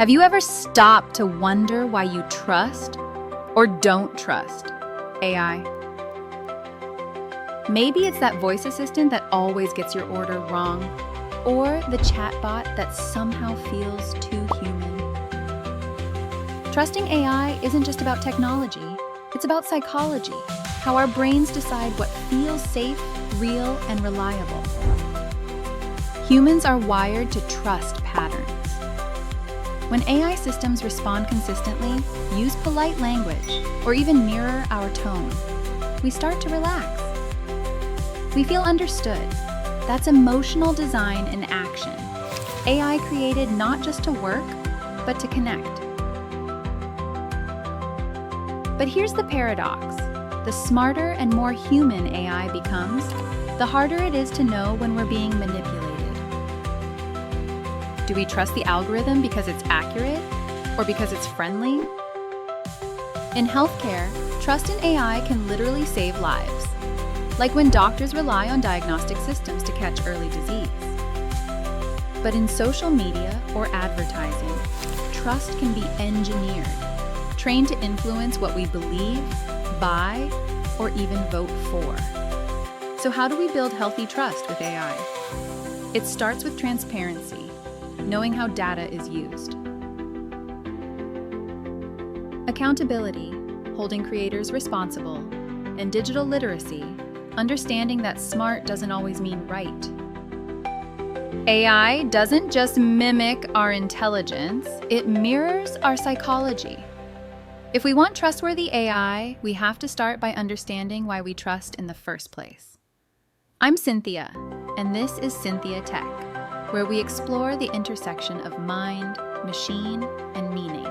Have you ever stopped to wonder why you trust or don't trust AI? Maybe it's that voice assistant that always gets your order wrong, or the chatbot that somehow feels too human. Trusting AI isn't just about technology, it's about psychology, how our brains decide what feels safe, real, and reliable. Humans are wired to trust patterns. When AI systems respond consistently, use polite language, or even mirror our tone, we start to relax. We feel understood. That's emotional design in action. AI created not just to work, but to connect. But here's the paradox. The smarter and more human AI becomes, the harder it is to know when we're being manipulated. Do we trust the algorithm because it's accurate or because it's friendly? In healthcare, trust in AI can literally save lives, like when doctors rely on diagnostic systems to catch early disease. But in social media or advertising, trust can be engineered, trained to influence what we believe, buy, or even vote for. So how do we build healthy trust with AI? It starts with transparency, knowing how data is used. Accountability, holding creators responsible, and digital literacy, understanding that smart doesn't always mean right. AI doesn't just mimic our intelligence, it mirrors our psychology. If we want trustworthy AI, we have to start by understanding why we trust in the first place. I'm Cynthia, and this is SynthiaTek, where we explore the intersection of mind, machine, and meaning.